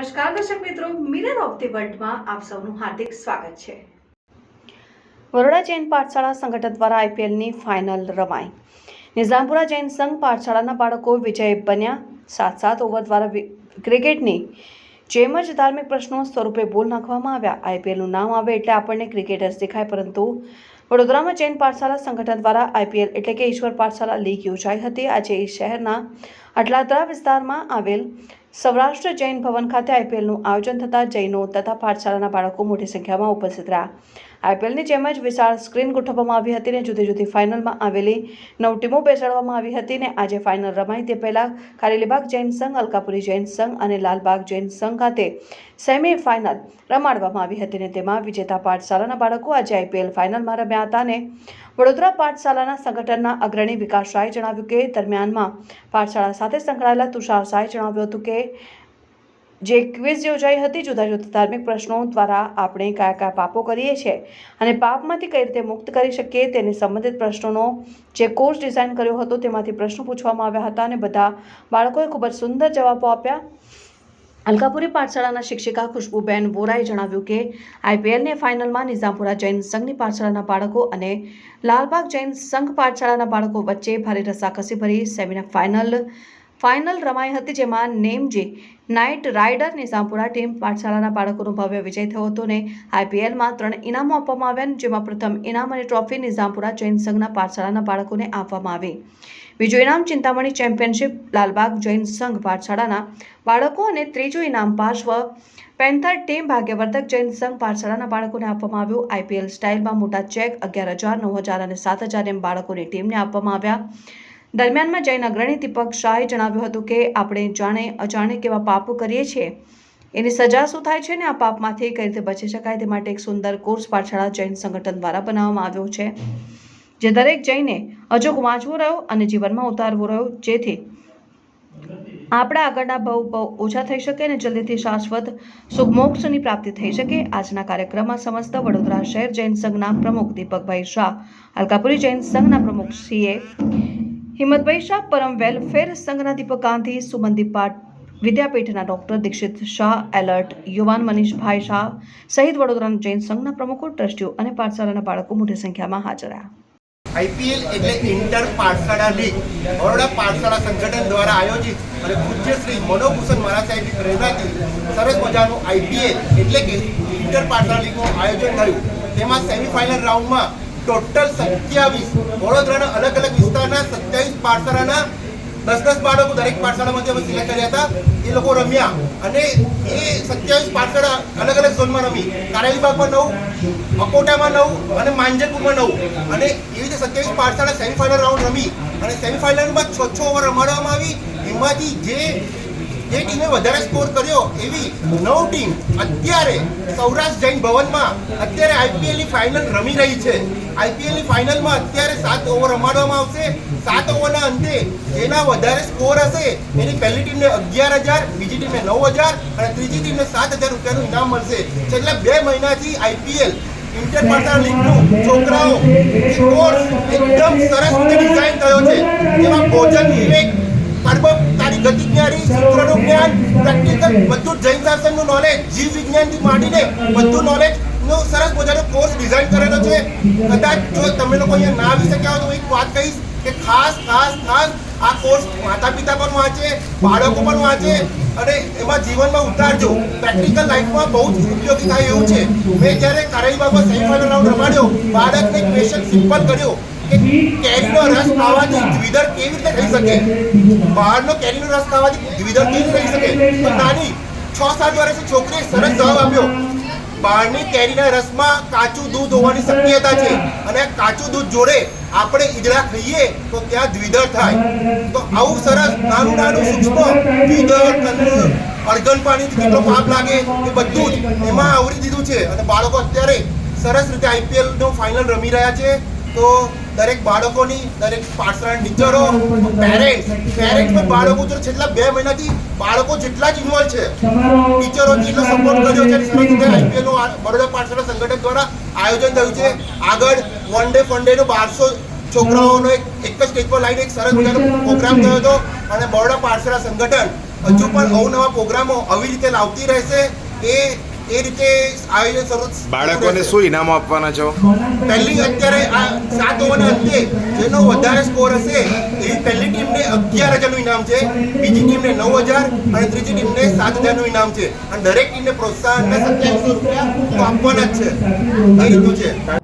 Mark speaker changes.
Speaker 1: નમસ્કાર દર્શક મિત્રો, મિરર ઓફ ધી વર્લ્ડમાં આપ સૌનું હાર્દિક સ્વાગત છે। વરોડા જૈન પાઠશાળા સંગઠન દ્વારા આઈપીએલની ફાઇનલ રમાઈ। નિઝામપુરા જૈન સંઘ પાઠશાળાના બાળકો વિજય બન્યા। 7 ઓવર દ્વારા ક્રિકેટની જેમ જ ધાર્મિક પ્રશ્નો સ્વરૂપે બોલ નાખવામાં આવ્યા। આઈપીએલનું નામ આવે એટલે આપણને ક્રિકેટર્સ દેખાય, પરંતુ વડોદરામાં જૈન પાઠશાળા સંગઠન દ્વારા આઈપીએલ એટલે કે ઈશ્વર પાઠશાળા લીગ યોજાઈ હતી। આજે શહેરના અટલાદરા વિસ્તારમાં આવેલ સૌરાષ્ટ્ર જૈન ભવન ખાતે આઈપીએલનું આયોજન થતાં જૈનો તથા પાઠશાળાના બાળકો મોટી સંખ્યામાં ઉપસ્થિત રહ્યા। આઈપીએલની જેમ જ વિશાળ સ્ક્રીન ગોઠવવામાં આવી હતી ને જુદી જુદી ફાઇનલમાં આવેલી 9 ટીમો બેસાડવામાં આવી હતી ને આજે ફાઇનલ રમાઈ તે પહેલા કારેલીબાગ જૈન સંઘ, અલકાપુરી જૈન સંઘ અને લાલબાગ જૈન સંઘ ખાતે સેમી ફાઇનલ રમાડવામાં આવી હતી ને તેમાં વિજેતા પાઠશાળાના બાળકો આજે આઈપીએલ ફાઇનલમાં રમ્યા હતા ને વડોદરા પાઠશાળાના સંગઠનના અગ્રણી વિકાસ શાહે જણાવ્યું કે દરમિયાનમાં પાઠશાળા સાથે સંકળાયેલા તુષાર શાહે જણાવ્યું હતું કે જે ક્વિઝ યોજાઈ હતી, જુદા જુદા ધાર્મિક પ્રશ્નો દ્વારા આપણે કયા કયા પાપો કરીએ છીએ અને પાપમાંથી કઈ રીતે મુક્ત કરી શકીએ તેને સંબંધિત પ્રશ્નોનો જે કોર્સ ડિઝાઇન કર્યો હતો તેમાંથી પ્રશ્નો પૂછવામાં આવ્યા હતા અને બધા બાળકોએ ખૂબ જ સુંદર જવાબો આપ્યા। અલકાપુરી પાઠશાળાના શિક્ષિકા ખુશ્બુબેન વોરાએ જણાવ્યું કે આઈપીએલની ફાઇનલમાં નિઝામપુરા જૈન સંઘની પાઠશાળાના બાળકો અને લાલબાગ જૈન સંઘ પાઠશાળાના બાળકો વચ્ચે ભારે રસાકસી ભરી સેમી ફાઇનલ રમાઈ હતી, જેમાં નેમજી નાઇટ રાઇડર નિઝામપુરા ટીમ પાઠશાળાના બાળકોનો ભવ્ય વિજય થયો હતો ને આઈપીએલમાં 3 ઇનામો આપવામાં આવ્યા, જેમાં પ્રથમ ઇનામ અને ટ્રોફી નિઝામપુરા જૈન સંઘના પાઠશાળાના બાળકોને આપવામાં આવી। બીજું ઇનામ ચિંતામણી ચેમ્પિયનશિપ લાલબાગ જૈન સંઘ પાઠશાળાના બાળકો અને ત્રીજું ઇનામ પાર્શ્વ પેન્થર ટીમ ભાગ્યવર્ધક જૈન સંઘ પાઠશાળાના બાળકોને આપવામાં આવ્યું। આઈપીએલ સ્ટાઇલમાં મોટા ચેક 11,000, 9,000 અને 7,000 એમ બાળકોની ટીમને આપવામાં આવ્યા। દરમિયાનમાં જૈન અગ્રણી દીપક શાહે જણાવ્યું હતું કે આપણે જાણે અજાણે કેવા પાપો કરીએ છીએ, એની સજા શું થાય છે ને આ પાપમાંથી કઈ રીતે બચી શકાય તે માટે એક સુંદર કોર્સ પાઠશાળા જૈન સંગઠન દ્વારા બનાવવામાં આવ્યો છે, જે દરેક જૈને અચૂક વાંચવો રહ્યો અને જીવનમાં ઉતારવો રહ્યો, જેથી આપણા આગળના બહુ ઓછા થઈ શકે અને જલ્દીથી શાશ્વત સુખમોક્ષની પ્રાપ્તિ થઈ શકે। આજના કાર્યક્રમમાં સમસ્ત વડોદરા શહેર જૈન સંઘના પ્રમુખ દીપકભાઈ શાહ, અલકાપુરી જૈન સંઘના પ્રમુખ સીએ હિંમતભાઈ શાહ, પરમ વેલફેર સંઘના દીપક ગાંધી, સુમનદીપ વિદ્યાપીઠના ડોક્ટર દીક્ષિત શાહ, એલર્ટ યુવાન મનીષભાઈ શાહ સહિત વડોદરાના જૈન સંઘના પ્રમુખો, ટ્રસ્ટીઓ અને પાઠશાળાના બાળકો મોટી સંખ્યામાં હાજર રહ્યા।
Speaker 2: આઈપીએલ એટલે ઇન્ટર પાઠશાળા લીગ બરોડા પાઠશાળા સંગઠન દ્વારા આયોજિત અને પૂજ્ય શ્રી મનોભૂષણ મહારાજ સાહેબની પ્રેરણાથી સરસ મજાનું આઈપીએલ એટલે કે ઇન્ટર પાઠશાળા લીગનું આયોજન થયું। તેમાં સેમીફાઇનલ રાઉન્ડમાં ટોટલ 27 વડોદરાના અલગ અલગ વિસ્તારના 27 પાઠશાળાના 10 બાળકો દરેક પાઠશાળામાંથી અમે સિલેક્ટ કર્યા હતા। એ લોકો રમ્યા અને એ 27 પાઠશાળા અલગ અલગ ઝોનમાં રમી। કારેલીબાગમાં 9, અકોટામાં 9 અને માંજરપુરમાં 9 અને એવી રીતે 27 પાઠશાળા સેમીફાઇનલ રાઉન્ડ રમી અને સેમીફાઇનલમાં 6 ઓવર રમાડવામાં આવી। એમાંથી જે ટીમે વધારે સ્કોર કર્યો એવી 9 ટીમ અત્યારે સૌરાષ્ટ્ર જૈન ભવનમાં અત્યારે આઈપીએલની ફાઇનલ રમી રહી છે। આઈપીએલની ફાઇનલમાં અત્યારે 7 ઓવર રમાડવામાં આવશે। 7 ઓવરના અંતે જેના વધારે સ્કોર હશે એની પહેલી ટીમને 11,000, બીજી ટીમને 9,000 અને ત્રીજી ટીમને 7,000 રૂપિયાનું ઇનામ મળશે। છેલ્લા 2 મહિનાથી આઈપીએલ ઇન્ટર પાઠશાળા લીગનું છોકરાઓ કોર્સ એકદમ સરસ રીતે ડિઝાઇન થયો છે, જેમાં ભોજન વિવેક, તારી ગતિ જ્ઞાની, સૂત્રનું જ્ઞાન, પ્રેક્ટિકલ બધું જૈન શાસનનું નોલેજ, જીવ વિજ્ઞાનથી માંડીને બધું નોલેજનો સરસ મજાનો કોર્સ ડિઝાઇન કરેલો છે। કદાચ જો તમે લોકો અહીંયા ના આવી શક્યા હોય તો એક વાત કહીશ કે ખાસ આ કોર્સ માતા પિતા પણ વાંચે, બાળકો પણ વાંચે અને એમાં જીવનમાં ઉતારજો। પ્રેક્ટિકલ લાઈફમાં બહુ જ ઉપયોગી થાય એવું છે। મેં જ્યારે કારેલીબાગમાં સેમીફાઇનલ રાઉન્ડ રમાડ્યો, બાળકને ક્વેશ્ચન સિમ્પલ કર્યો કે કેરીનો રસ ખાવાથી દ્વિધર કેવી રીતે થઈ શકે, બહારનો કેરીનો રસ ખાવાથી દ્વિધર કેવી રીતે થઈ શકે? તો નાની 6-7 વર્ષની છોકરીએ સરસ જવાબ આપ્યો, બહારની કેરીના રસમાં કાચું દૂધ હોવાની શક્યતા છે અને કાચું દૂધ જોડે આપણે ઈદડા ખાઈએ તો ત્યાં દ્વિધર થાય। તો આવું સરસ નાનું સૂક્ષ્મ દ્વિધર, કંદમૂળ, અળગણ પાણીથી કેટલો પાપ લાગે એ બધું જ એમાં આવરી દીધું છે અને બાળકો અત્યારે સરસ રીતે આઈપીએલનો ફાઇનલ રમી રહ્યા છે। તો દરેક બાળકોની, દરેક પાઠશાળાના ટીચરો, પેરેન્ટ્સ પણ બાળકો જો છેલ્લા 2 મહિનાથી બાળકો જેટલા જ ઇન્વોલ્વ છે, ટીચરો જેટલો સપોર્ટ કર્યો છે, સરસ રીતે આઈપીએલનું બરોડા પાઠશાળા સંગઠન દ્વારા આયોજન થયું છે। આગળ વન ડે ફન ડેનો 1200 છોકરાઓનો એક જ સ્ટેજ પર લાવીને એક સરસ મજાનો પ્રોગ્રામ થયો હતો અને બરોડા પાઠશાળા સંગઠન હજુ પણ અવનવા પ્રોગ્રામો આવી રીતે લાવતી રહેશે. એ રીતે આયોજન શરૂ
Speaker 3: બાળકોને શું ઇનામો આપવાના છો?
Speaker 2: પહેલી અત્યારે આ 7 ઓવરના અંતે જેનો વધારે સ્કોર હશે એવી પહેલી ટીમને 11,000નું ઇનામ છે, બીજી ટીમને 9,000 અને ત્રીજી ટીમને 7,000નું ઇનામ છે. અને દરેક ટીમને પ્રોત્સાહનના 2700 રૂપિયા તો આપવાના જ છે. એ રીતનું છે.